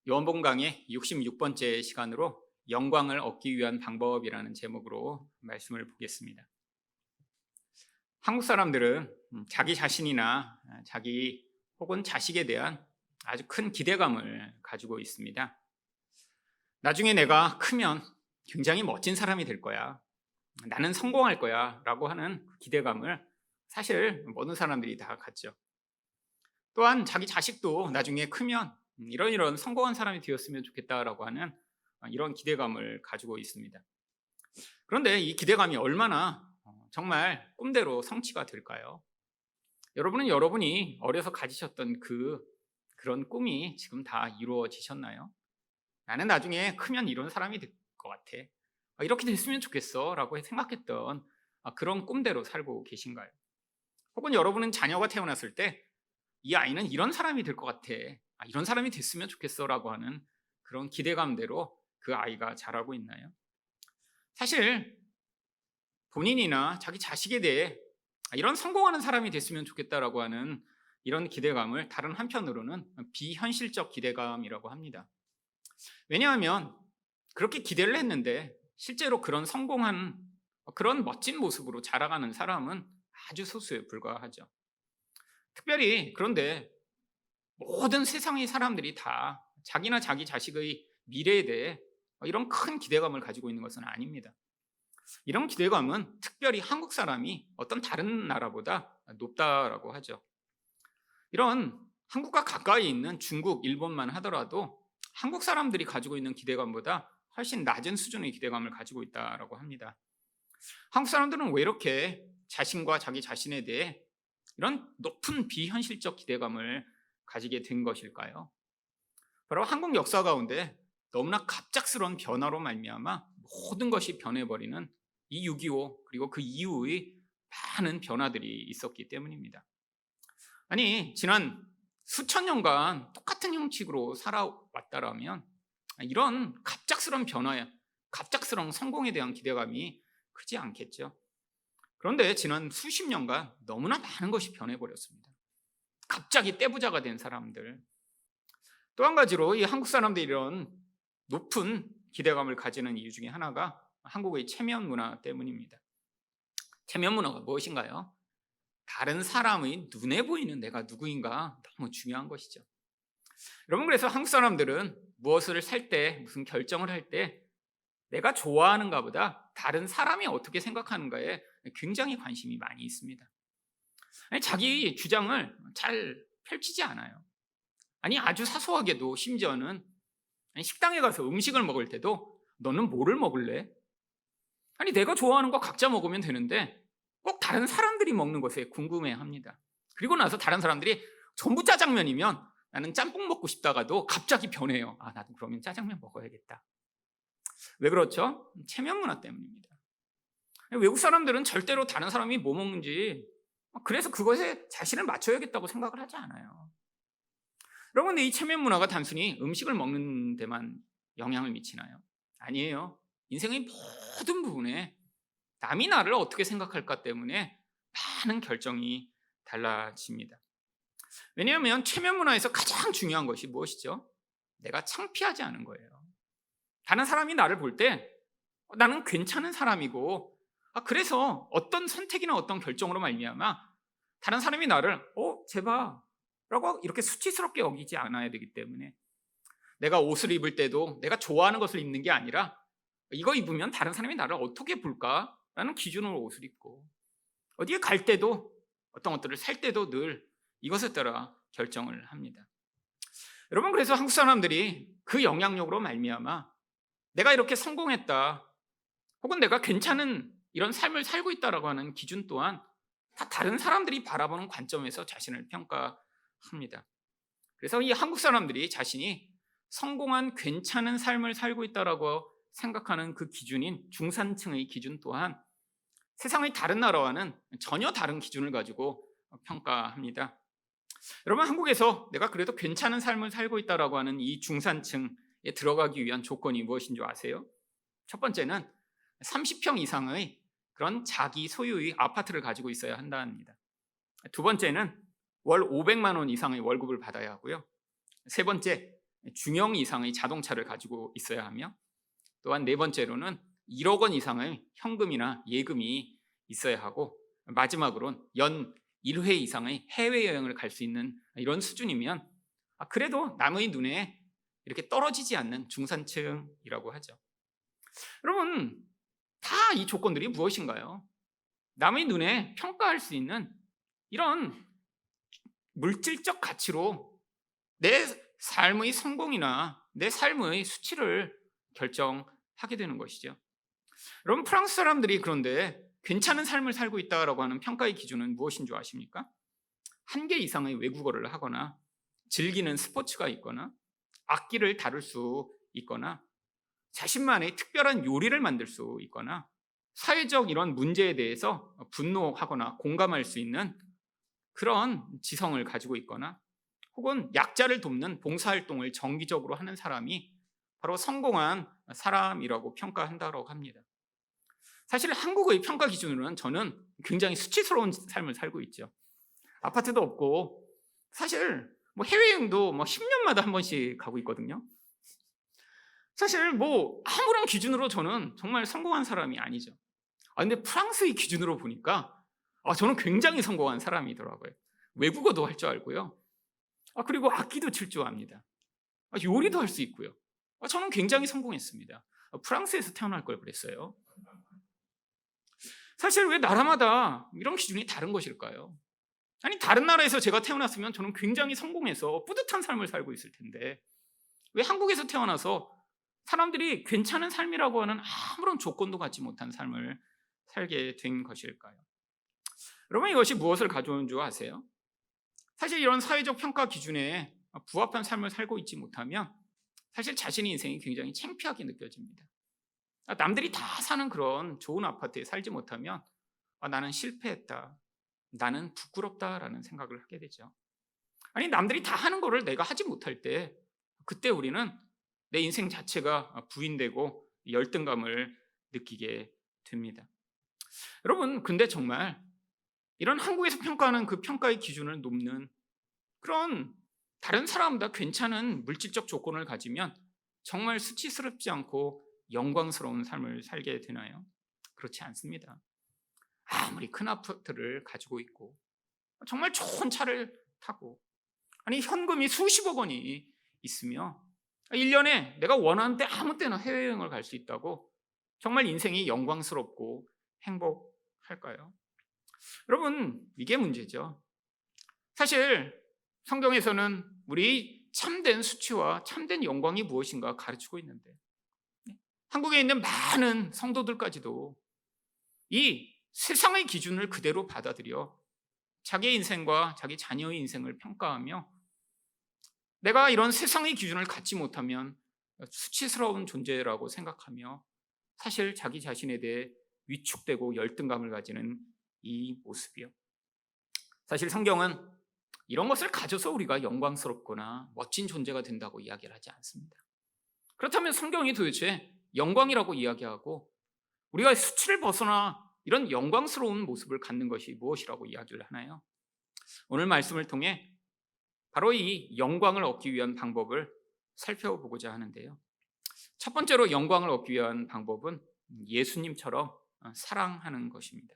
요한복음 강의 66번째 시간으로 영광을 얻기 위한 방법이라는 제목으로 말씀을 보겠습니다. 한국 사람들은 자기 자신이나 자기 혹은 자식에 대한 아주 큰 기대감을 가지고 있습니다. 나중에 내가 크면 굉장히 멋진 사람이 될 거야. 나는 성공할 거야 라고 하는 기대감을 사실 모든 사람들이 다 갖죠. 또한 자기 자식도 나중에 크면 이런 성공한 사람이 되었으면 좋겠다라고 하는 이런 기대감을 가지고 있습니다. 그런데 이 기대감이 얼마나 정말 꿈대로 성취가 될까요? 여러분은 여러분이 어려서 가지셨던 그런 꿈이 지금 다 이루어지셨나요? 나는 나중에 크면 이런 사람이 될 것 같아. 이렇게 됐으면 좋겠어 라고 생각했던 그런 꿈대로 살고 계신가요? 혹은 여러분은 자녀가 태어났을 때 이 아이는 이런 사람이 될 것 같아. 이런 사람이 됐으면 좋겠어 라고 하는 그런 기대감대로 그 아이가 자라고 있나요? 사실 본인이나 자기 자식에 대해 이런 성공하는 사람이 됐으면 좋겠다라고 하는 이런 기대감을 다른 한편으로는 비현실적 기대감이라고 합니다. 왜냐하면 그렇게 기대를 했는데 실제로 그런 성공한 그런 멋진 모습으로 자라가는 사람은 아주 소수에 불과하죠. 특별히 그런데 모든 세상의 사람들이 다 자기나 자기 자식의 미래에 대해 이런 큰 기대감을 가지고 있는 것은 아닙니다. 이런 기대감은 특별히 한국 사람이 어떤 다른 나라보다 높다라고 하죠. 이런 한국과 가까이 있는 중국, 일본만 하더라도 한국 사람들이 가지고 있는 기대감보다 훨씬 낮은 수준의 기대감을 가지고 있다라고 합니다. 한국 사람들은 왜 이렇게 자신과 자기 자신에 대해 이런 높은 비현실적 기대감을 가지게 된 것일까요? 바로 한국 역사 가운데 너무나 갑작스러운 변화로 말미암아 모든 것이 변해버리는 이 6.25 그리고 그 이후의 많은 변화들이 있었기 때문입니다. 아니 지난 수천 년간 똑같은 형식으로 살아왔다라면 이런 갑작스러운 변화에 갑작스러운 성공에 대한 기대감이 크지 않겠죠. 그런데 지난 수십 년간 너무나 많은 것이 변해버렸습니다. 갑자기 떼부자가 된 사람들, 또 한 가지로 이 한국 사람들이 이런 높은 기대감을 가지는 이유 중에 하나가 한국의 체면 문화 때문입니다. 체면 문화가 무엇인가요? 다른 사람의 눈에 보이는 내가 누구인가 너무 중요한 것이죠. 여러분, 그래서 한국 사람들은 무엇을 살 때, 무슨 결정을 할 때 내가 좋아하는가 보다 다른 사람이 어떻게 생각하는가에 굉장히 관심이 많이 있습니다. 아니, 자기 주장을 잘 펼치지 않아요. 아니, 아주 사소하게도 심지어는 식당에 가서 음식을 먹을 때도 너는 뭐를 먹을래? 아니, 내가 좋아하는 거 각자 먹으면 되는데 꼭 다른 사람들이 먹는 것에 궁금해합니다. 그리고 나서 다른 사람들이 전부 짜장면이면 나는 짬뽕 먹고 싶다가도 갑자기 변해요. 나도 그러면 짜장면 먹어야겠다. 왜 그렇죠? 체면 문화 때문입니다. 외국 사람들은 절대로 다른 사람이 뭐 먹는지 그래서 그것에 자신을 맞춰야겠다고 생각을 하지 않아요. 여러분, 이 체면 문화가 단순히 음식을 먹는 데만 영향을 미치나요? 아니에요. 인생의 모든 부분에 남이 나를 어떻게 생각할까 때문에 많은 결정이 달라집니다. 왜냐하면 체면 문화에서 가장 중요한 것이 무엇이죠? 내가 창피하지 않은 거예요. 다른 사람이 나를 볼 때 나는 괜찮은 사람이고 그래서 어떤 선택이나 어떤 결정으로 말미암아 다른 사람이 나를 제발 라고 이렇게 수치스럽게 여기지 않아야 되기 때문에 내가 옷을 입을 때도 내가 좋아하는 것을 입는 게 아니라 이거 입으면 다른 사람이 나를 어떻게 볼까라는 기준으로 옷을 입고 어디에 갈 때도 어떤 것들을 살 때도 늘 이것에 따라 결정을 합니다. 여러분, 그래서 한국 사람들이 그 영향력으로 말미암아 내가 이렇게 성공했다 혹은 내가 괜찮은 이런 삶을 살고 있다라고 하는 기준 또한 다 다른 사람들이 바라보는 관점에서 자신을 평가합니다. 그래서 이 한국 사람들이 자신이 성공한 괜찮은 삶을 살고 있다라고 생각하는 그 기준인 중산층의 기준 또한 세상의 다른 나라와는 전혀 다른 기준을 가지고 평가합니다. 여러분, 한국에서 내가 그래도 괜찮은 삶을 살고 있다라고 하는 이 중산층에 들어가기 위한 조건이 무엇인 줄 아세요? 첫 번째는 30평 이상의 그런 자기 소유의 아파트를 가지고 있어야 한답니다. 두 번째는 월 500만 원 이상의 월급을 받아야 하고요. 세 번째, 중형 이상의 자동차를 가지고 있어야 하며, 또한 네 번째로는 1억 원 이상의 현금이나 예금이 있어야 하고, 마지막으로는 연 1회 이상의 해외여행을 갈 수 있는 이런 수준이면 그래도 남의 눈에 이렇게 떨어지지 않는 중산층이라고 하죠. 여러분, 다 이 조건들이 무엇인가요? 남의 눈에 평가할 수 있는 이런 물질적 가치로 내 삶의 성공이나 내 삶의 수치를 결정하게 되는 것이죠. 여러분, 프랑스 사람들이 그런데 괜찮은 삶을 살고 있다라고 하는 평가의 기준은 무엇인 줄 아십니까? 한 개 이상의 외국어를 하거나, 즐기는 스포츠가 있거나, 악기를 다룰 수 있거나, 자신만의 특별한 요리를 만들 수 있거나, 사회적 이런 문제에 대해서 분노하거나 공감할 수 있는 그런 지성을 가지고 있거나, 혹은 약자를 돕는 봉사활동을 정기적으로 하는 사람이 바로 성공한 사람이라고 평가한다고 합니다. 사실 한국의 평가 기준으로는 저는 굉장히 수치스러운 삶을 살고 있죠. 아파트도 없고, 사실 해외여행도 10년마다 한 번씩 가고 있거든요. 사실 아무런 기준으로 저는 정말 성공한 사람이 아니죠. 근데 프랑스의 기준으로 보니까 저는 굉장히 성공한 사람이더라고요. 외국어도 할 줄 알고요. 그리고 악기도 칠 줄 압니다. 요리도 할 수 있고요. 저는 굉장히 성공했습니다. 프랑스에서 태어날 걸 그랬어요. 사실 왜 나라마다 이런 기준이 다른 것일까요? 아니, 다른 나라에서 제가 태어났으면 저는 굉장히 성공해서 뿌듯한 삶을 살고 있을 텐데, 왜 한국에서 태어나서 사람들이 괜찮은 삶이라고 하는 아무런 조건도 갖지 못한 삶을 살게 된 것일까요? 여러분, 이것이 무엇을 가져오는 줄 아세요? 사실 이런 사회적 평가 기준에 부합한 삶을 살고 있지 못하면 사실 자신의 인생이 굉장히 창피하게 느껴집니다. 남들이 다 사는 그런 좋은 아파트에 살지 못하면 나는 실패했다, 나는 부끄럽다라는 생각을 하게 되죠. 아니, 남들이 다 하는 거를 내가 하지 못할 때, 그때 우리는 내 인생 자체가 부인되고 열등감을 느끼게 됩니다. 여러분, 근데 정말 이런 한국에서 평가하는 그 평가의 기준을 넘는 그런 다른 사람보다 괜찮은 물질적 조건을 가지면 정말 수치스럽지 않고 영광스러운 삶을 살게 되나요? 그렇지 않습니다. 아무리 큰 아파트를 가지고 있고, 정말 좋은 차를 타고, 아니 현금이 수십억 원이 있으며 1년에 내가 원하는 때 아무 때나 해외여행을 갈 수 있다고 정말 인생이 영광스럽고 행복할까요? 여러분, 이게 문제죠. 사실 성경에서는 우리 참된 수치와 참된 영광이 무엇인가 가르치고 있는데, 한국에 있는 많은 성도들까지도 이 세상의 기준을 그대로 받아들여 자기 인생과 자기 자녀의 인생을 평가하며, 내가 이런 세상의 기준을 갖지 못하면 수치스러운 존재라고 생각하며 사실 자기 자신에 대해 위축되고 열등감을 가지는 이 모습이요. 사실 성경은 이런 것을 가져서 우리가 영광스럽거나 멋진 존재가 된다고 이야기를 하지 않습니다. 그렇다면 성경이 도대체 영광이라고 이야기하고 우리가 수치를 벗어나 이런 영광스러운 모습을 갖는 것이 무엇이라고 이야기를 하나요? 오늘 말씀을 통해 바로 이 영광을 얻기 위한 방법을 살펴보고자 하는데요. 첫 번째로 영광을 얻기 위한 방법은 예수님처럼 사랑하는 것입니다.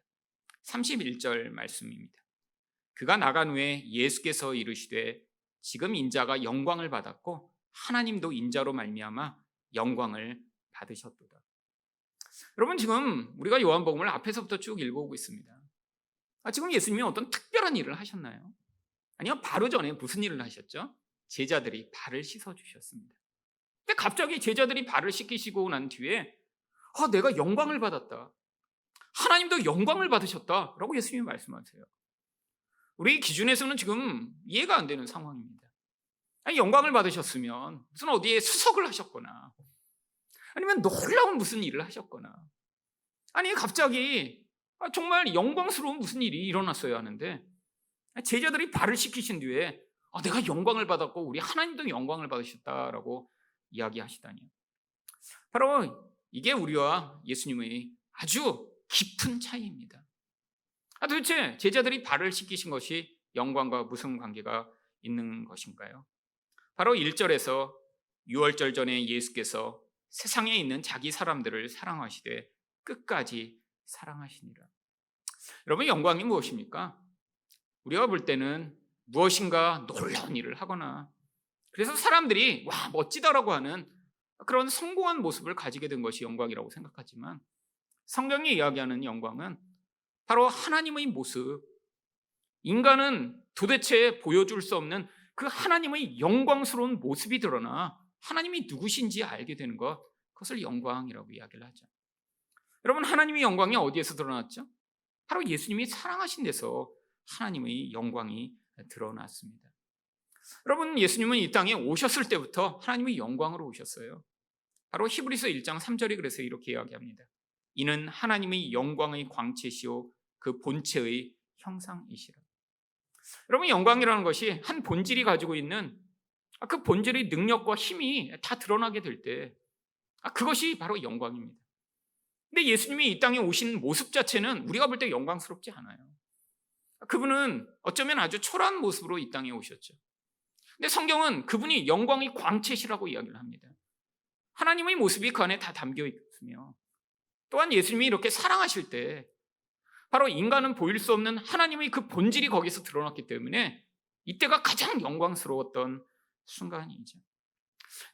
31절 말씀입니다. 그가 나간 후에 예수께서 이르시되 지금 인자가 영광을 받았고 하나님도 인자로 말미암아 영광을 받으셨도다. 여러분, 지금 우리가 요한복음을 앞에서부터 쭉 읽어오고 있습니다. 지금 예수님이 어떤 특별한 일을 하셨나요? 아니요, 바로 전에 무슨 일을 하셨죠? 제자들이 발을 씻어주셨습니다. 근데 갑자기 제자들이 발을 씻기시고 난 뒤에 내가 영광을 받았다, 하나님도 영광을 받으셨다라고 예수님이 말씀하세요. 우리 기준에서는 지금 이해가 안 되는 상황입니다. 아니, 영광을 받으셨으면 무슨 어디에 수석을 하셨거나 아니면 놀라운 무슨 일을 하셨거나, 아니 갑자기 정말 영광스러운 무슨 일이 일어났어야 하는데 제자들이 발을 씻기신 뒤에 내가 영광을 받았고 우리 하나님도 영광을 받으셨다라고 이야기하시다니요. 바로 이게 우리와 예수님의 아주 깊은 차이입니다. 도대체 제자들이 발을 씻기신 것이 영광과 무슨 관계가 있는 것인가요? 바로 1절에서 유월절 전에 예수께서 세상에 있는 자기 사람들을 사랑하시되 끝까지 사랑하시니라. 여러분, 영광이 무엇입니까? 우리가 볼 때는 무엇인가 놀라운 일을 하거나 그래서 사람들이 와 멋지다라고 하는 그런 성공한 모습을 가지게 된 것이 영광이라고 생각하지만, 성경이 이야기하는 영광은 바로 하나님의 모습, 인간은 도대체 보여줄 수 없는 그 하나님의 영광스러운 모습이 드러나 하나님이 누구신지 알게 되는 것, 그것을 영광이라고 이야기를 하죠. 여러분, 하나님의 영광이 어디에서 드러났죠? 바로 예수님이 사랑하신 데서 하나님의 영광이 드러났습니다. 여러분, 예수님은 이 땅에 오셨을 때부터 하나님의 영광으로 오셨어요. 바로 히브리서 1장 3절이 그래서 이렇게 이야기합니다. 이는 하나님의 영광의 광채시요 그 본체의 형상이시라. 여러분, 영광이라는 것이 한 본질이 가지고 있는 그 본질의 능력과 힘이 다 드러나게 될 때 그것이 바로 영광입니다. 근데 예수님이 이 땅에 오신 모습 자체는 우리가 볼 때 영광스럽지 않아요. 그분은 어쩌면 아주 초라한 모습으로 이 땅에 오셨죠. 근데 성경은 그분이 영광의 광채시라고 이야기를 합니다. 하나님의 모습이 그 안에 다 담겨 있으며, 또한 예수님이 이렇게 사랑하실 때 바로 인간은 보일 수 없는 하나님의 그 본질이 거기서 드러났기 때문에 이때가 가장 영광스러웠던 순간이죠.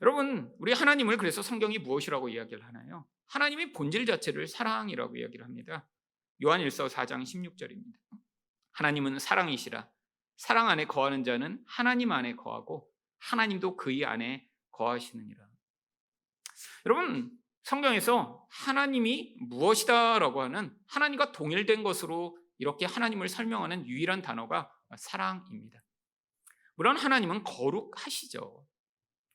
여러분, 우리 하나님을 그래서 성경이 무엇이라고 이야기를 하나요? 하나님의 본질 자체를 사랑이라고 이야기를 합니다. 요한일서 4장 16절입니다. 하나님은 사랑이시라. 사랑 안에 거하는 자는 하나님 안에 거하고 하나님도 그의 안에 거하시느니라. 여러분, 성경에서 하나님이 무엇이다라고 하는 하나님과 동일된 것으로 이렇게 하나님을 설명하는 유일한 단어가 사랑입니다. 물론 하나님은 거룩하시죠.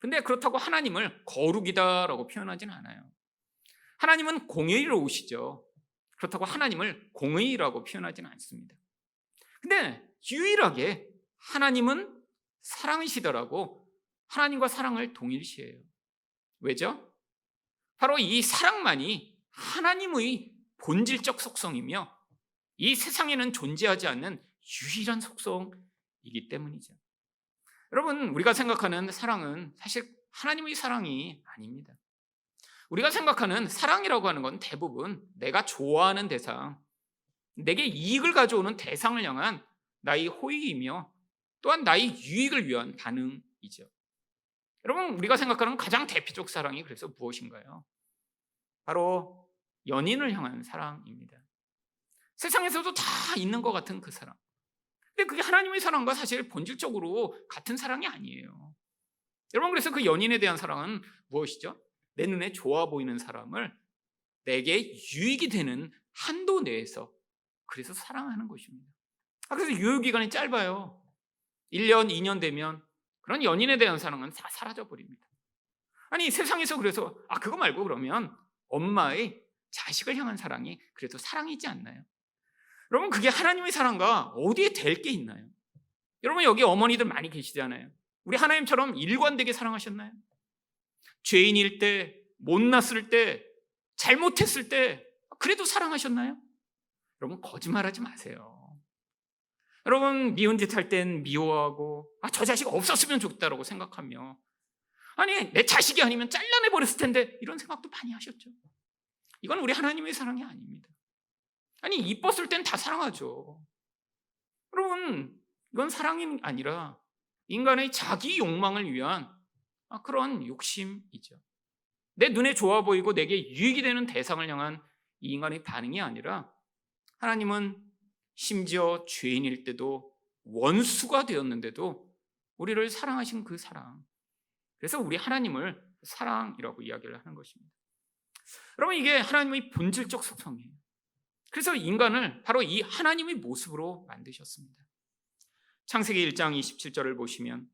근데 그렇다고 하나님을 거룩이다라고 표현하진 않아요. 하나님은 공의로우시죠. 그렇다고 하나님을 공의라고 표현하진 않습니다. 근데 유일하게 하나님은 사랑이시더라고 하나님과 사랑을 동일시해요. 왜죠? 바로 이 사랑만이 하나님의 본질적 속성이며 이 세상에는 존재하지 않는 유일한 속성이기 때문이죠. 여러분, 우리가 생각하는 사랑은 사실 하나님의 사랑이 아닙니다. 우리가 생각하는 사랑이라고 하는 건 대부분 내가 좋아하는 대상, 내게 이익을 가져오는 대상을 향한 나의 호의이며 또한 나의 유익을 위한 반응이죠. 여러분, 우리가 생각하는 가장 대표적 사랑이 그래서 무엇인가요? 바로 연인을 향한 사랑입니다. 세상에서도 다 있는 것 같은 그 사랑. 근데 그게 하나님의 사랑과 사실 본질적으로 같은 사랑이 아니에요. 여러분, 그래서 그 연인에 대한 사랑은 무엇이죠? 내 눈에 좋아 보이는 사람을 내게 유익이 되는 한도 내에서 그래서 사랑하는 것입니다. 그래서 유효기간이 짧아요. 1년, 2년 되면 그런 연인에 대한 사랑은 다 사라져버립니다. 아니, 세상에서 그래서 그거 말고 그러면 엄마의 자식을 향한 사랑이 그래도 사랑이지 않나요? 여러분, 그게 하나님의 사랑과 어디에 될 게 있나요? 여러분, 여기 어머니들 많이 계시잖아요. 우리 하나님처럼 일관되게 사랑하셨나요? 죄인일 때, 못났을 때, 잘못했을 때 그래도 사랑하셨나요? 여러분, 거짓말하지 마세요. 여러분, 미운 짓 할 땐 미워하고 저 자식 없었으면 좋겠다라고 생각하며 아니, 내 자식이 아니면 잘라내버렸을 텐데 이런 생각도 많이 하셨죠. 이건 우리 하나님의 사랑이 아닙니다. 아니, 이뻤을 땐 다 사랑하죠. 여러분, 이건 사랑이 아니라 인간의 자기 욕망을 위한 그런 욕심이죠. 내 눈에 좋아 보이고 내게 유익이 되는 대상을 향한 이 인간의 반응이 아니라 하나님은 심지어 죄인일 때도 원수가 되었는데도 우리를 사랑하신 그 사랑, 그래서 우리 하나님을 사랑이라고 이야기를 하는 것입니다. 여러분, 이게 하나님의 본질적 속성이에요. 그래서 인간을 바로 이 하나님의 모습으로 만드셨습니다. 창세기 1장 27절을 보시면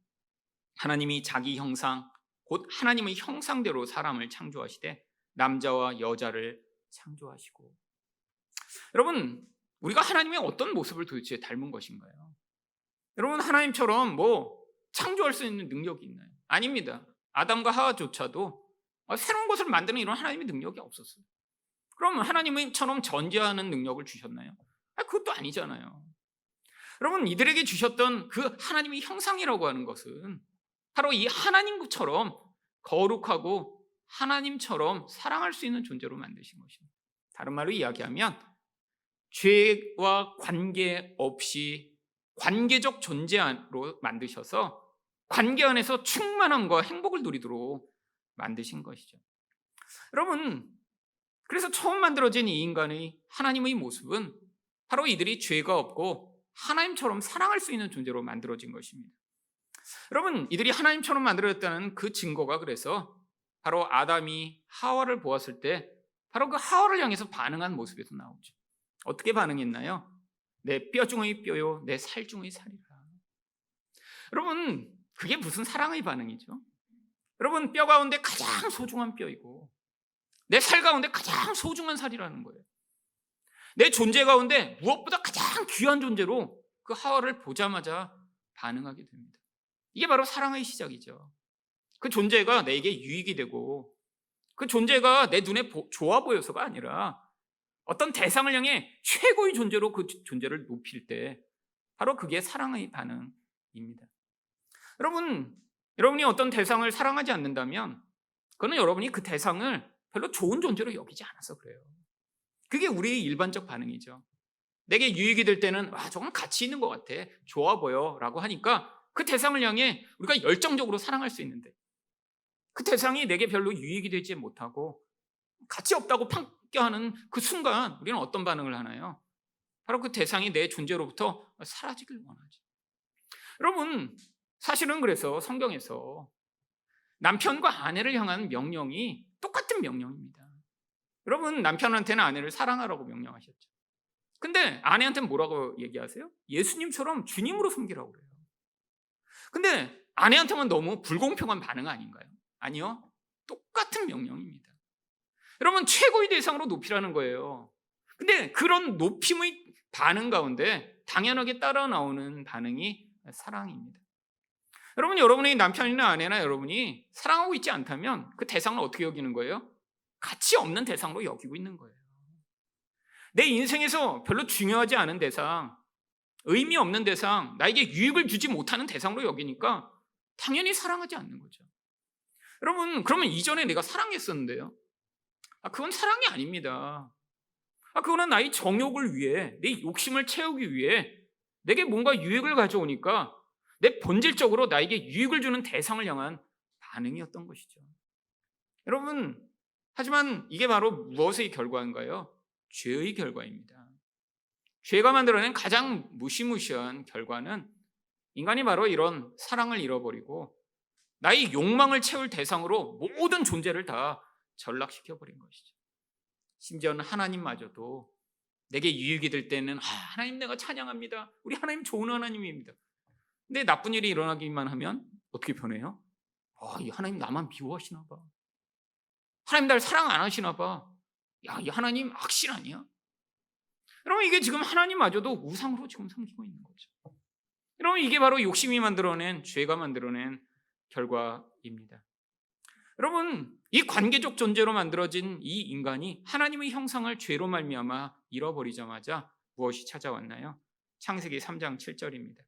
하나님이 자기 형상, 곧 하나님의 형상대로 사람을 창조하시되 남자와 여자를 창조하시고. 여러분, 우리가 하나님의 어떤 모습을 도대체 닮은 것인가요? 여러분, 하나님처럼 창조할 수 있는 능력이 있나요? 아닙니다. 아담과 하와조차도 새로운 것을 만드는 이런 하나님의 능력이 없었어요. 그럼 하나님처럼 전제하는 능력을 주셨나요? 그것도 아니잖아요. 여러분, 이들에게 주셨던 그 하나님의 형상이라고 하는 것은 바로 이 하나님처럼 거룩하고 하나님처럼 사랑할 수 있는 존재로 만드신 것입니다. 다른 말로 이야기하면 죄와 관계없이 관계적 존재로 만드셔서 관계 안에서 충만함과 행복을 누리도록 만드신 것이죠. 여러분, 그래서 처음 만들어진 이 인간의 하나님의 모습은 바로 이들이 죄가 없고 하나님처럼 사랑할 수 있는 존재로 만들어진 것입니다. 여러분, 이들이 하나님처럼 만들어졌다는 그 증거가 그래서 바로 아담이 하와를 보았을 때 바로 그 하와를 향해서 반응한 모습에서 나오죠. 어떻게 반응했나요? 내 뼈 중의 뼈요, 내 살 중의 살이라. 여러분, 그게 무슨 사랑의 반응이죠? 여러분, 뼈 가운데 가장 소중한 뼈이고 내 살 가운데 가장 소중한 살이라는 거예요. 내 존재 가운데 무엇보다 가장 귀한 존재로 그 하와를 보자마자 반응하게 됩니다. 이게 바로 사랑의 시작이죠. 그 존재가 내게 유익이 되고 그 존재가 내 눈에 좋아 보여서가 아니라 어떤 대상을 향해 최고의 존재로 그 존재를 높일 때 바로 그게 사랑의 반응입니다. 여러분이 어떤 대상을 사랑하지 않는다면 그거는 여러분이 그 대상을 별로 좋은 존재로 여기지 않아서 그래요. 그게 우리의 일반적 반응이죠. 내게 유익이 될 때는 저건 가치 있는 것 같아, 좋아 보여 라고 하니까 그 대상을 향해 우리가 열정적으로 사랑할 수 있는데 그 대상이 내게 별로 유익이 되지 못하고 가치 없다고 판결하는 그 순간 우리는 어떤 반응을 하나요? 바로 그 대상이 내 존재로부터 사라지길 원하죠. 여러분, 사실은 그래서 성경에서 남편과 아내를 향한 명령이 똑같은 명령입니다. 여러분, 남편한테는 아내를 사랑하라고 명령하셨죠. 근데 아내한테는 뭐라고 얘기하세요? 예수님처럼 주님으로 섬기라고 그래요. 근데 아내한테만 너무 불공평한 반응 아닌가요? 아니요. 똑같은 명령입니다. 여러분, 최고의 대상으로 높이라는 거예요. 근데 그런 높임의 반응 가운데 당연하게 따라 나오는 반응이 사랑입니다. 여러분의 남편이나 아내나 여러분이 사랑하고 있지 않다면 그 대상을 어떻게 여기는 거예요? 가치 없는 대상으로 여기고 있는 거예요. 내 인생에서 별로 중요하지 않은 대상, 의미 없는 대상, 나에게 유익을 주지 못하는 대상으로 여기니까 당연히 사랑하지 않는 거죠. 여러분, 그러면 이전에 내가 사랑했었는데요? 그건 사랑이 아닙니다. 그거는 나의 정욕을 위해, 내 욕심을 채우기 위해 내게 뭔가 유익을 가져오니까 내 본질적으로 나에게 유익을 주는 대상을 향한 반응이었던 것이죠. 여러분, 하지만 이게 바로 무엇의 결과인가요? 죄의 결과입니다. 죄가 만들어낸 가장 무시무시한 결과는 인간이 바로 이런 사랑을 잃어버리고 나의 욕망을 채울 대상으로 모든 존재를 다 전락시켜버린 것이죠. 심지어는 하나님마저도 내게 유익이 될 때는 하나님 내가 찬양합니다. 우리 하나님 좋은 하나님입니다. 근데 나쁜 일이 일어나기만 하면 어떻게 변해요? 이 하나님 나만 미워하시나 봐. 하나님 날 사랑 안 하시나 봐. 이 하나님 악신 아니야? 여러분, 이게 지금 하나님마저도 우상으로 지금 섬기고 있는 거죠. 여러분, 이게 바로 욕심이 만들어낸, 죄가 만들어낸 결과입니다. 여러분, 이 관계적 존재로 만들어진 이 인간이 하나님의 형상을 죄로 말미암아 잃어버리자마자 무엇이 찾아왔나요? 창세기 3장 7절입니다.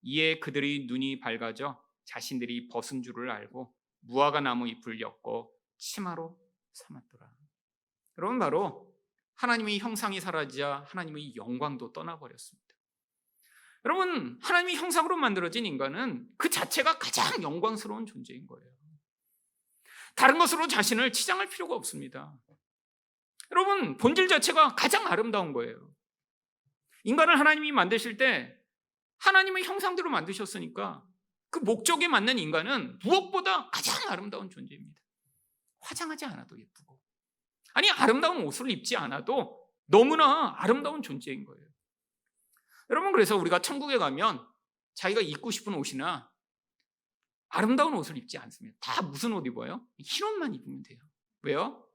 이에 그들의 눈이 밝아져 자신들이 벗은 줄을 알고 무화과 나무 잎을 엮고 치마로 삼았더라. 여러분, 바로 하나님의 형상이 사라지자 하나님의 영광도 떠나버렸습니다. 여러분, 하나님의 형상으로 만들어진 인간은 그 자체가 가장 영광스러운 존재인 거예요. 다른 것으로 자신을 치장할 필요가 없습니다. 여러분, 본질 자체가 가장 아름다운 거예요. 인간을 하나님이 만드실 때 하나님의 형상대로 만드셨으니까 그 목적에 맞는 인간은 무엇보다 가장 아름다운 존재입니다. 화장하지 않아도 예쁘고, 아름다운 옷을 입지 않아도 너무나 아름다운 존재인 거예요. 여러분, 그래서 우리가 천국에 가면 자기가 입고 싶은 옷이나 아름다운 옷을 입지 않습니다. 다 무슨 옷 입어요? 흰 옷만 입으면 돼요. 왜요?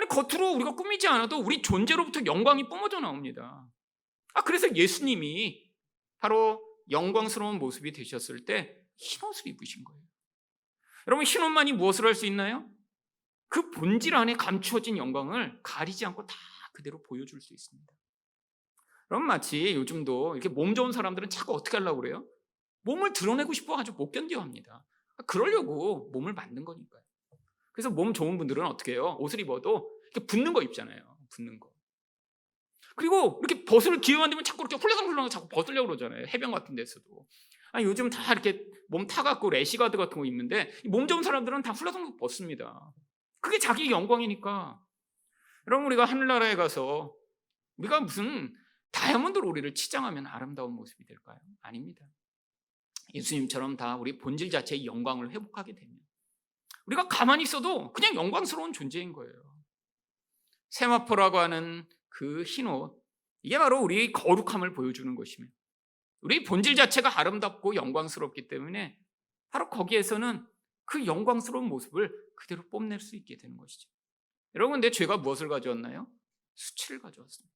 겉으로 우리가 꾸미지 않아도 우리 존재로부터 영광이 뿜어져 나옵니다. 그래서 예수님이 바로 영광스러운 모습이 되셨을 때 흰 옷을 입으신 거예요. 여러분, 흰 옷만이 무엇을 할 수 있나요? 그 본질 안에 감추어진 영광을 가리지 않고 다 그대로 보여줄 수 있습니다. 그럼 마치 요즘도 이렇게 몸 좋은 사람들은 자꾸 어떻게 하려고 그래요? 몸을 드러내고 싶어 아주 못 견뎌합니다. 그러려고 몸을 만든 거니까요. 그래서 몸 좋은 분들은 어떻게 해요? 옷을 입어도 이렇게 붙는 거 입잖아요. 붙는 거. 그리고 이렇게 벗을 기회만 되면 자꾸 이렇게 훌렁훌렁 자꾸 벗으려고 그러잖아요. 해변 같은 데서도. 아니, 요즘 다 이렇게 몸 타갖고 래시가드 같은 거 입는데 몸 좋은 사람들은 다 훌렁훌렁 벗습니다. 그게 자기 영광이니까. 여러분, 우리가 하늘나라에 가서 우리가 무슨 다이아몬드 로리를 치장하면 아름다운 모습이 될까요? 아닙니다. 예수님처럼 다 우리 본질 자체의 영광을 회복하게 되면 우리가 가만히 있어도 그냥 영광스러운 존재인 거예요. 세마포라고 하는 그 흰옷, 이게 바로 우리의 거룩함을 보여주는 것이며 우리 본질 자체가 아름답고 영광스럽기 때문에 바로 거기에서는 그 영광스러운 모습을 그대로 뽐낼 수 있게 되는 것이죠. 여러분, 근데 죄가 무엇을 가져왔나요? 수치를 가져왔습니다.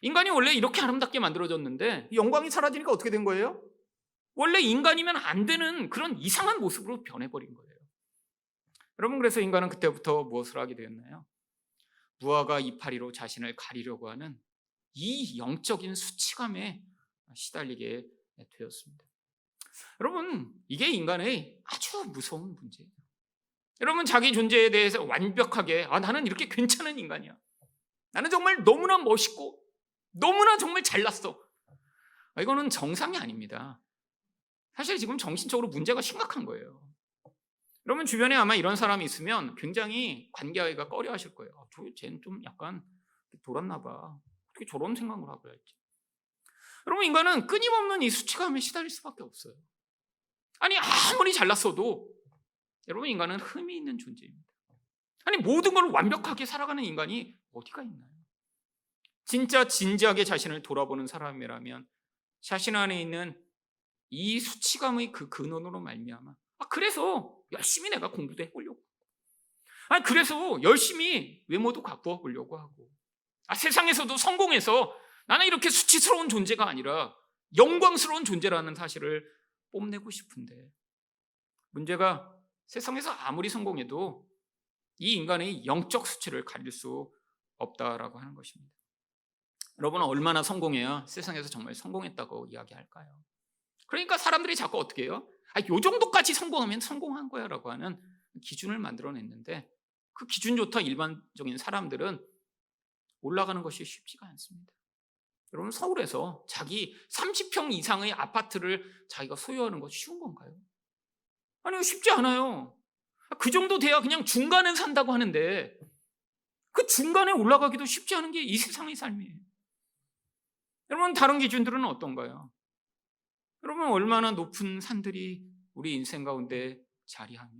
인간이 원래 이렇게 아름답게 만들어졌는데 영광이 사라지니까 어떻게 된 거예요? 원래 인간이면 안 되는 그런 이상한 모습으로 변해버린 거예요. 여러분, 그래서 인간은 그때부터 무엇을 하게 되었나요? 무화과 이파리로 자신을 가리려고 하는 이 영적인 수치감에 시달리게 되었습니다. 여러분, 이게 인간의 아주 무서운 문제예요. 여러분, 자기 존재에 대해서 완벽하게 나는 이렇게 괜찮은 인간이야, 나는 정말 너무나 멋있고 너무나 정말 잘났어, 이거는 정상이 아닙니다. 사실 지금 정신적으로 문제가 심각한 거예요. 여러분, 주변에 아마 이런 사람이 있으면 굉장히 관계하기가 꺼려 하실 거예요. 쟤는 좀 약간 돌았나 봐, 어떻게 저런 생각을 하고 있지. 여러분, 인간은 끊임없는 이 수치감에 시달릴 수밖에 없어요. 아니, 아무리 잘났어도 여러분, 인간은 흠이 있는 존재입니다. 아니, 모든 걸 완벽하게 살아가는 인간이 어디가 있나요? 진짜 진지하게 자신을 돌아보는 사람이라면 자신 안에 있는 이 수치감의 그 근원으로 말미암아 그래서 열심히 내가 공부도 해보려고, 그래서 열심히 외모도 갖고 보려고 하고, 세상에서도 성공해서 나는 이렇게 수치스러운 존재가 아니라 영광스러운 존재라는 사실을 뽐내고 싶은데, 문제가 세상에서 아무리 성공해도 이 인간의 영적 수치를 가릴 수 없다라고 하는 것입니다. 여러분은 얼마나 성공해야 세상에서 정말 성공했다고 이야기할까요? 그러니까 사람들이 자꾸 어떻게 해요? 요 정도까지 성공하면 성공한 거야 라고 하는 기준을 만들어냈는데, 그 기준조차 일반적인 사람들은 올라가는 것이 쉽지가 않습니다. 여러분, 서울에서 자기 30평 이상의 아파트를 자기가 소유하는 것이 쉬운 건가요? 아니요, 쉽지 않아요. 그 정도 돼야 그냥 중간에 산다고 하는데 그 중간에 올라가기도 쉽지 않은 게 이 세상의 삶이에요. 여러분, 다른 기준들은 어떤가요? 여러분, 얼마나 높은 산들이 우리 인생 가운데 자리하며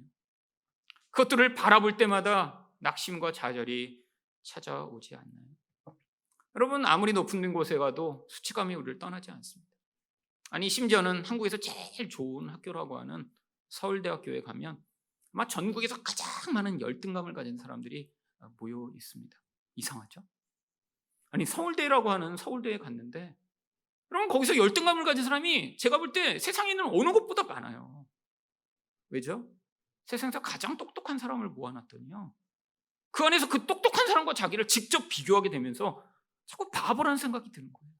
그것들을 바라볼 때마다 낙심과 좌절이 찾아오지 않나요? 여러분, 아무리 높은 곳에 가도 수치감이 우리를 떠나지 않습니다. 아니, 심지어는 한국에서 제일 좋은 학교라고 하는 서울대학교에 가면 아마 전국에서 가장 많은 열등감을 가진 사람들이 모여 있습니다. 이상하죠? 아니, 서울대라고 하는 서울대에 갔는데 여러분, 거기서 열등감을 가진 사람이 제가 볼 때 세상에 있는 어느 곳보다 많아요. 왜죠? 세상에서 가장 똑똑한 사람을 모아놨더니요, 그 안에서 그 똑똑한 사람과 자기를 직접 비교하게 되면서 자꾸 바보라는 생각이 드는 거예요.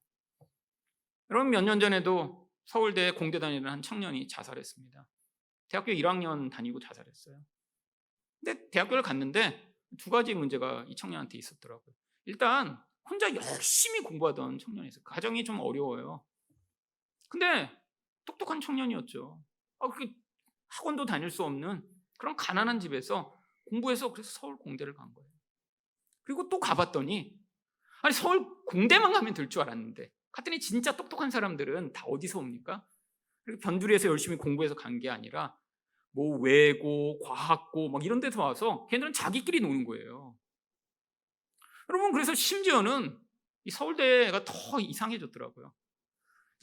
여러분, 몇 년 전에도 서울대 공대 다니는 한 청년이 자살했습니다. 대학교 1학년 다니고 자살했어요. 근데 대학교를 갔는데 두 가지 문제가 이 청년한테 있었더라고요. 일단 혼자 열심히 공부하던 청년이었어요. 가정이 좀 어려워요. 근데 똑똑한 청년이었죠. 그렇게 학원도 다닐 수 없는 그런 가난한 집에서 공부해서 그래서 서울 공대를 간 거예요. 그리고 또 가봤더니 서울 공대만 가면 될 줄 알았는데 갔더니 진짜 똑똑한 사람들은 다 어디서 옵니까? 변두리에서 열심히 공부해서 간 게 아니라 뭐 외고, 과학고 막 이런 데서 와서 걔네들은 자기끼리 노는 거예요. 여러분, 그래서 심지어는 이 서울대가 더 이상해졌더라고요.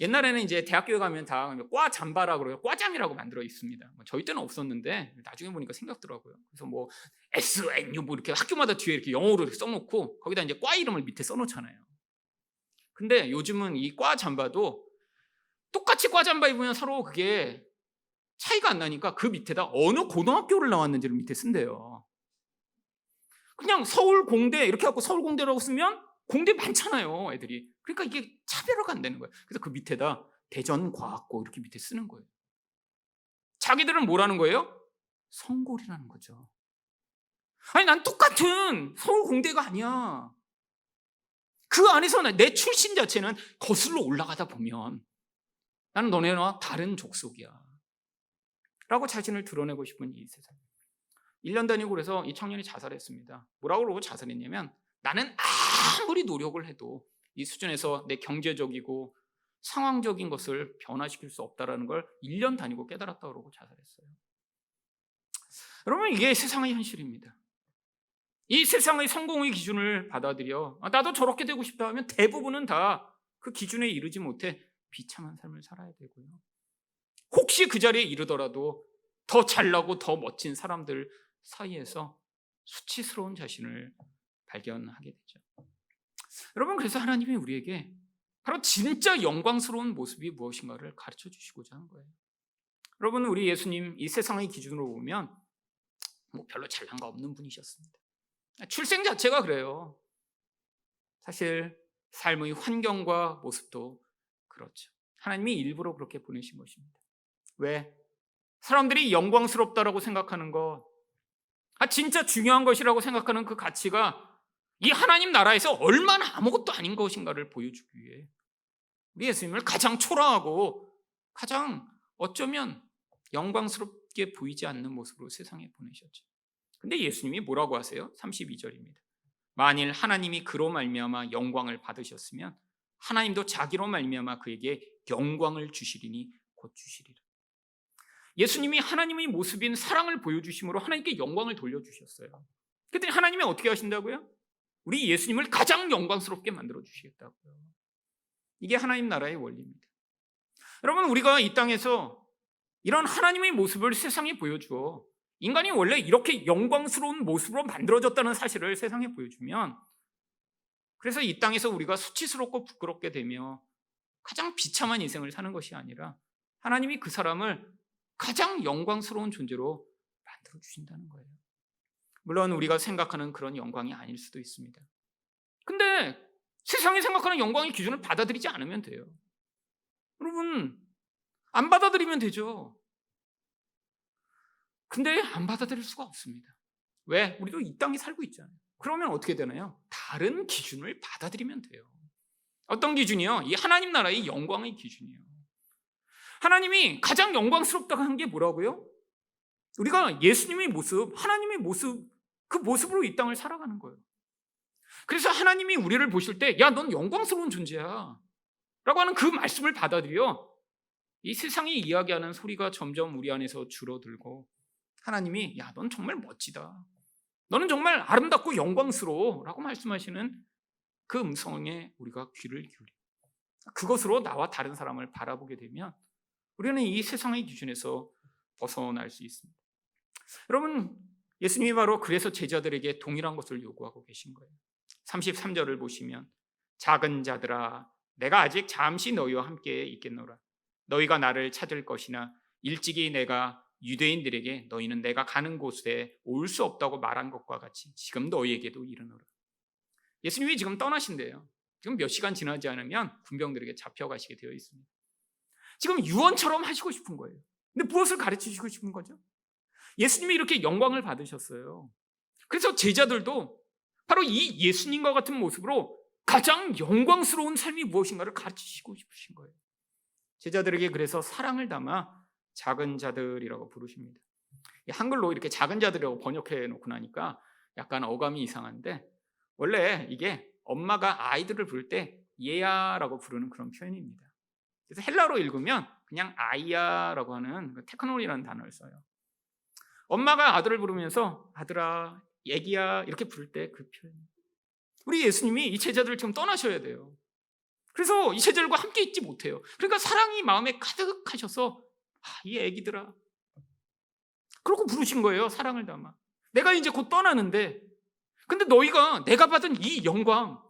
옛날에는 이제 대학교에 가면 다 과 잠바라고 그래요. 과잠이라고 만들어 있습니다. 저희 때는 없었는데 나중에 보니까 생겼더라고요. 그래서 뭐 SNU 뭐 이렇게 학교마다 뒤에 이렇게 영어로 이렇게 써놓고 거기다 이제 과 이름을 밑에 써놓잖아요. 근데 요즘은 이 과 잠바도 똑같이 과 잠바 입으면 서로 그게 차이가 안 나니까 그 밑에다 어느 고등학교를 나왔는지를 밑에 쓴대요. 그냥 서울 공대 이렇게 갖고 서울 공대라고 쓰면 공대 많잖아요, 애들이. 그러니까 이게 차별화가 안 되는 거예요. 그래서 그 밑에다 대전과학고 이렇게 밑에 쓰는 거예요. 자기들은 뭐라는 거예요? 성골이라는 거죠. 아니, 난 똑같은 서울 공대가 아니야. 그 안에서 내 출신 자체는 거슬러 올라가다 보면 나는 너네와 다른 족속이야 라고 자신을 드러내고 싶은 이 세상. 1년 다니고 그래서 이 청년이 자살했습니다. 뭐라고 그러고 자살했냐면, 나는 아무리 노력을 해도 이 수준에서 내 경제적이고 상황적인 것을 변화시킬 수 없다는 걸 1년 다니고 깨달았다고 그러고 자살했어요. 여러분, 이게 세상의 현실입니다. 이 세상의 성공의 기준을 받아들여 나도 저렇게 되고 싶다 하면 대부분은 다 그 기준에 이르지 못해 비참한 삶을 살아야 되고요. 혹시 그 자리에 이르더라도 더 잘나고 더 멋진 사람들 사이에서 수치스러운 자신을 발견하게 되죠. 여러분, 그래서 하나님이 우리에게 바로 진짜 영광스러운 모습이 무엇인가를 가르쳐 주시고자 한 거예요. 여러분, 우리 예수님 이 세상의 기준으로 보면 별로 잘난 거 없는 분이셨습니다. 출생 자체가 그래요. 사실 삶의 환경과 모습도 그렇죠. 하나님이 일부러 그렇게 보내신 것입니다. 왜? 사람들이 영광스럽다라고 생각하는 것, 진짜 중요한 것이라고 생각하는 그 가치가 이 하나님 나라에서 얼마나 아무것도 아닌 것인가를 보여주기 위해 우리 예수님을 가장 초라하고 가장 어쩌면 영광스럽게 보이지 않는 모습으로 세상에 보내셨죠. 근데 예수님이 뭐라고 하세요? 32절입니다. 만일 하나님이 그로 말미암아 영광을 받으셨으면 하나님도 자기로 말미암아 그에게 영광을 주시리니 곧 주시리라. 예수님이 하나님의 모습인 사랑을 보여주심으로 하나님께 영광을 돌려주셨어요. 그랬더니 하나님이 어떻게 하신다고요? 우리 예수님을 가장 영광스럽게 만들어 주시겠다고요. 이게 하나님 나라의 원리입니다. 여러분, 우리가 이 땅에서 이런 하나님의 모습을 세상에 보여주어 인간이 원래 이렇게 영광스러운 모습으로 만들어졌다는 사실을 세상에 보여주면, 그래서 이 땅에서 우리가 수치스럽고 부끄럽게 되며 가장 비참한 인생을 사는 것이 아니라 하나님이 그 사람을 가장 영광스러운 존재로 만들어 주신다는 거예요. 물론 우리가 생각하는 그런 영광이 아닐 수도 있습니다. 근데 세상이 생각하는 영광의 기준을 받아들이지 않으면 돼요. 여러분, 안 받아들이면 되죠. 근데 안 받아들일 수가 없습니다. 왜? 우리도 이 땅에 살고 있잖아요. 그러면 어떻게 되나요? 다른 기준을 받아들이면 돼요. 어떤 기준이요? 이 하나님 나라의 영광의 기준이에요. 하나님이 가장 영광스럽다고 한 게 뭐라고요? 우리가 예수님의 모습, 하나님의 모습, 그 모습으로 이 땅을 살아가는 거예요. 그래서 하나님이 우리를 보실 때, 야, 넌 영광스러운 존재야 라고 하는 그 말씀을 받아들여 이 세상이 이야기하는 소리가 점점 우리 안에서 줄어들고, 하나님이 야, 넌 정말 멋지다, 너는 정말 아름답고 영광스러워 라고 말씀하시는 그 음성에 우리가 귀를 기울여 그것으로 나와 다른 사람을 바라보게 되면 우리는 이 세상의 기준에서 벗어날 수 있습니다. 여러분, 예수님이 바로 그래서 제자들에게 동일한 것을 요구하고 계신 거예요. 33절을 보시면, 작은 자들아, 내가 아직 잠시 너희와 함께 있겠노라. 너희가 나를 찾을 것이나 일찍이 내가 유대인들에게 너희는 내가 가는 곳에 올 수 없다고 말한 것과 같이 지금 너희에게도 이르노라. 예수님이 지금 떠나신대요. 지금 몇 시간 지나지 않으면 군병들에게 잡혀가시게 되어 있습니다. 지금 유언처럼 하시고 싶은 거예요. 근데 무엇을 가르치시고 싶은 거죠? 예수님이 이렇게 영광을 받으셨어요. 그래서 제자들도 바로 이 예수님과 같은 모습으로 가장 영광스러운 삶이 무엇인가를 가르치시고 싶으신 거예요. 제자들에게 그래서 사랑을 담아 작은 자들이라고 부르십니다. 한글로 이렇게 작은 자들이라고 번역해 놓고 나니까 약간 어감이 이상한데, 원래 이게 엄마가 아이들을 부를 때 얘야라고 부르는 그런 표현입니다. 그래서 헬라어로 읽으면 그냥 아이야라고 하는 테크놀이라는 단어를 써요. 엄마가 아들을 부르면서 아들아, 애기야 이렇게 부를 때 그 표현. 우리 예수님이 이 제자들을 지금 떠나셔야 돼요. 그래서 이 제자들과 함께 있지 못해요. 그러니까 사랑이 마음에 가득하셔서 이 애기들아 그러고 부르신 거예요. 사랑을 담아. 내가 이제 곧 떠나는데, 근데 너희가 내가 받은 이 영광,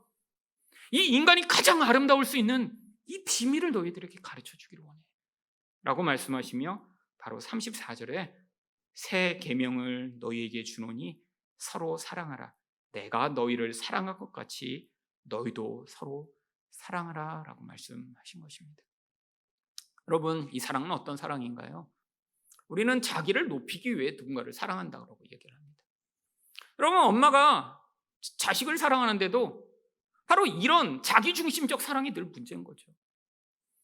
이 인간이 가장 아름다울 수 있는 이 비밀을 너희들에게 가르쳐 주기를 원해 라고 말씀하시며, 바로 34절에 새 계명을 너희에게 주노니 서로 사랑하라. 내가 너희를 사랑한 것 같이 너희도 서로 사랑하라 라고 말씀하신 것입니다. 여러분, 이 사랑은 어떤 사랑인가요? 우리는 자기를 높이기 위해 누군가를 사랑한다고 얘기를 합니다. 여러분, 엄마가 자식을 사랑하는데도 바로 이런 자기중심적 사랑이 늘 문제인 거죠.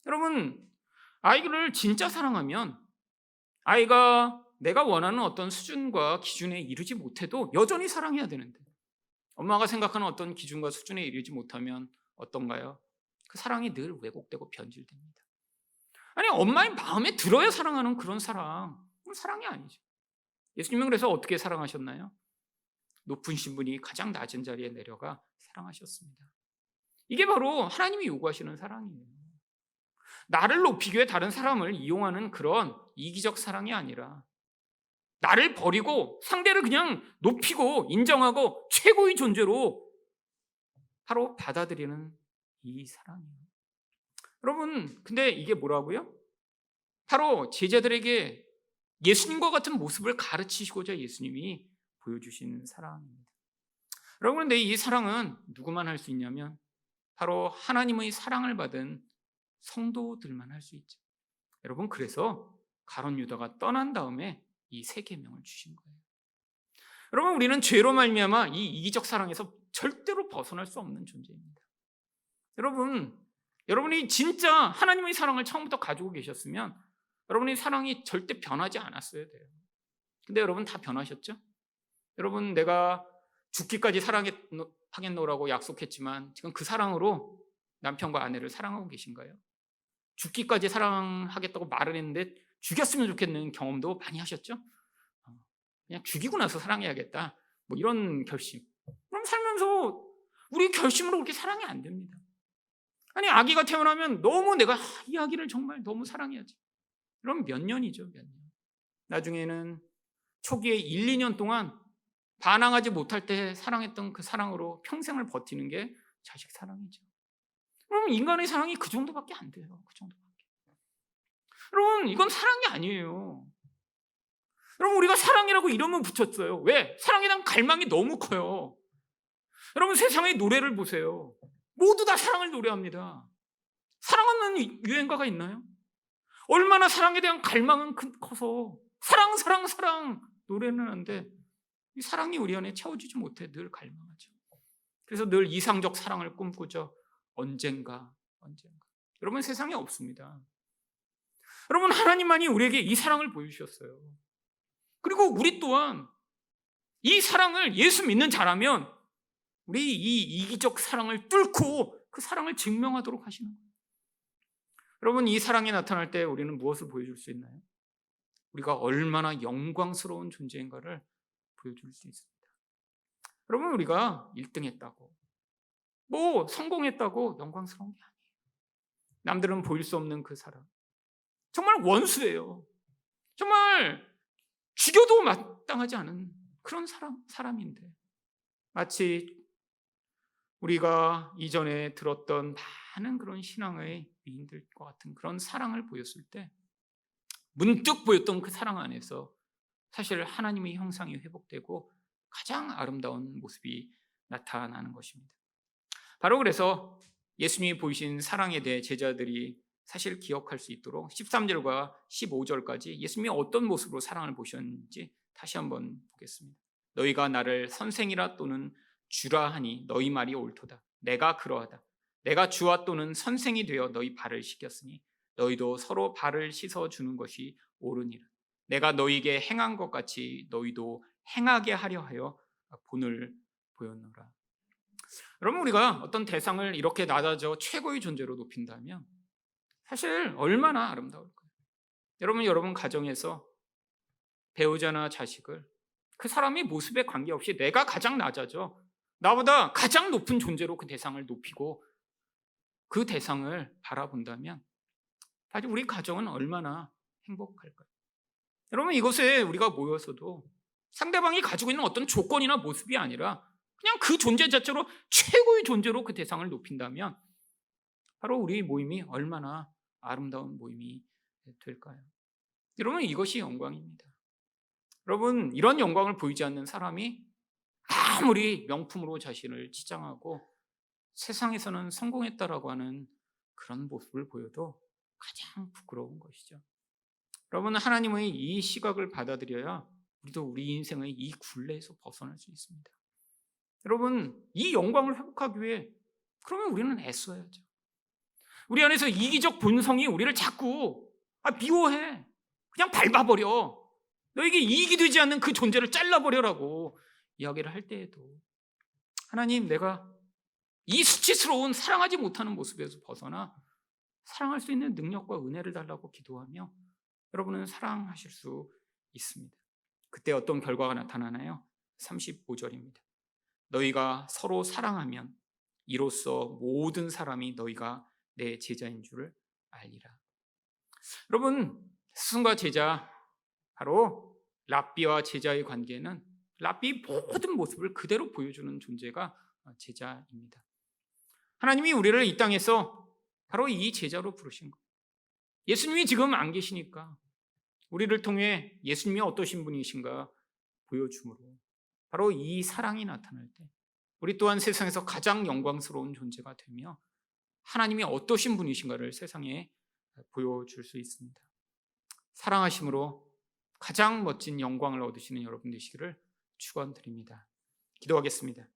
여러분, 아이를 진짜 사랑하면 아이가 내가 원하는 어떤 수준과 기준에 이르지 못해도 여전히 사랑해야 되는데, 엄마가 생각하는 어떤 기준과 수준에 이르지 못하면 어떤가요? 그 사랑이 늘 왜곡되고 변질됩니다. 아니, 엄마의 마음에 들어야 사랑하는 그런 사랑, 그건 사랑이 아니죠. 예수님은 그래서 어떻게 사랑하셨나요? 높으신 분이 가장 낮은 자리에 내려가 사랑하셨습니다. 이게 바로 하나님이 요구하시는 사랑이에요. 나를 높이기 위해 다른 사람을 이용하는 그런 이기적 사랑이 아니라, 나를 버리고 상대를 그냥 높이고 인정하고 최고의 존재로 바로 받아들이는 이 사랑이에요. 여러분, 근데 이게 뭐라고요? 바로 제자들에게 예수님과 같은 모습을 가르치시고자 예수님이 보여주시는 사랑입니다. 여러분, 근데 이 사랑은 누구만 할 수 있냐면 바로 하나님의 사랑을 받은 성도들만 할 수 있죠. 여러분, 그래서 가룟 유다가 떠난 다음에 이 세 계명을 주신 거예요. 여러분, 우리는 죄로 말미암아 이 이기적 사랑에서 절대로 벗어날 수 없는 존재입니다. 여러분이 진짜 하나님의 사랑을 처음부터 가지고 계셨으면 여러분의 사랑이 절대 변하지 않았어야 돼요. 근데 여러분 다 변하셨죠? 여러분, 내가 죽기까지 사랑하겠노라고 약속했지만 지금 그 사랑으로 남편과 아내를 사랑하고 계신가요? 죽기까지 사랑하겠다고 말을 했는데 죽였으면 좋겠는 경험도 많이 하셨죠? 그냥 죽이고 나서 사랑해야겠다, 뭐 이런 결심. 그럼 살면서 우리 결심으로 그렇게 사랑이 안 됩니다. 아니, 아기가 태어나면 너무 내가 이 아기를 정말 너무 사랑해야지. 그럼 몇 년이죠, 몇 년. 나중에는 초기에 1, 2년 동안 반항하지 못할 때 사랑했던 그 사랑으로 평생을 버티는 게 자식 사랑이죠. 그럼 인간의 사랑이 그 정도밖에 안 돼요. 그 정도밖에. 여러분, 이건 사랑이 아니에요. 여러분, 우리가 사랑이라고 이름을 붙였어요. 왜? 사랑에 대한 갈망이 너무 커요. 여러분, 세상의 노래를 보세요. 모두 다 사랑을 노래합니다. 사랑하는 유행가가 있나요? 얼마나 사랑에 대한 갈망은 커서 사랑 노래는 하는데 이 사랑이 우리 안에 채워지지 못해 늘 갈망하죠. 그래서 늘 이상적 사랑을 꿈꾸죠. 언젠가. 여러분, 세상에 없습니다. 여러분, 하나님만이 우리에게 이 사랑을 보여주셨어요. 그리고 우리 또한 이 사랑을, 예수 믿는 자라면 우리 이 이기적 사랑을 뚫고 그 사랑을 증명하도록 하시는 거예요. 여러분, 이 사랑이 나타날 때 우리는 무엇을 보여줄 수 있나요? 우리가 얼마나 영광스러운 존재인가를 보여줄 수 있습니다. 여러분, 우리가 1등 했다고, 성공했다고 영광스러운 게 아니에요. 남들은 보일 수 없는 그 사랑, 정말 원수예요. 정말 죽여도 마땅하지 않은 그런 사람인데, 마치 우리가 이전에 들었던 많은 그런 신앙의 위인들과 같은 그런 사랑을 보였을 때 문득 보였던 그 사랑 안에서 사실 하나님의 형상이 회복되고 가장 아름다운 모습이 나타나는 것입니다. 바로 그래서 예수님이 보이신 사랑에 대해 제자들이 사실 기억할 수 있도록 13절과 15절까지 예수님이 어떤 모습으로 사랑을 보셨는지 다시 한번 보겠습니다. 너희가 나를 선생이라 또는 주라 하니 너희 말이 옳도다. 내가 그러하다. 내가 주와 또는 선생이 되어 너희 발을 씻겼으니 너희도 서로 발을 씻어주는 것이 옳으니라. 내가 너희에게 행한 것 같이 너희도 행하게 하려 하여 본을 보였노라. 여러분, 우리가 어떤 대상을 이렇게 낮아져 최고의 존재로 높인다면 사실 얼마나 아름다울까요? 여러분 가정에서 배우자나 자식을 그 사람의 모습에 관계없이 내가 가장 낮아져 나보다 가장 높은 존재로 그 대상을 높이고 그 대상을 바라본다면 사실 우리 가정은 얼마나 행복할까요? 여러분, 이것에 우리가 모여서도 상대방이 가지고 있는 어떤 조건이나 모습이 아니라 그냥 그 존재 자체로 최고의 존재로 그 대상을 높인다면 바로 우리 모임이 얼마나 아름다운 모임이 될까요? 여러분, 이것이 영광입니다. 여러분, 이런 영광을 보이지 않는 사람이 아무리 명품으로 자신을 치장하고 세상에서는 성공했다라고 하는 그런 모습을 보여도 가장 부끄러운 것이죠. 여러분, 하나님의 이 시각을 받아들여야 우리도 우리 인생의 이 굴레에서 벗어날 수 있습니다. 여러분, 이 영광을 회복하기 위해 그러면 우리는 애써야죠. 우리 안에서 이기적 본성이 우리를 자꾸 미워해. 그냥 밟아버려. 너에게 이익이 되지 않는 그 존재를 잘라버려라고 이야기를 할 때에도 하나님, 내가 이 수치스러운 사랑하지 못하는 모습에서 벗어나 사랑할 수 있는 능력과 은혜를 달라고 기도하며 여러분은 사랑하실 수 있습니다. 그때 어떤 결과가 나타나나요? 35절입니다. 너희가 서로 사랑하면 이로써 모든 사람이 너희가 내 제자인 줄을 알리라. 여러분, 스승과 제자, 바로 랍비와 제자의 관계는 랍비의 모든 모습을 그대로 보여주는 존재가 제자입니다. 하나님이 우리를 이 땅에서 바로 이 제자로 부르신 거예요. 예수님이 지금 안 계시니까 우리를 통해 예수님이 어떠신 분이신가 보여줌으로 바로 이 사랑이 나타날 때 우리 또한 세상에서 가장 영광스러운 존재가 되며 하나님이 어떠신 분이신가를 세상에 보여줄 수 있습니다. 사랑하심으로 가장 멋진 영광을 얻으시는 여러분 되시기를 축원드립니다. 기도하겠습니다.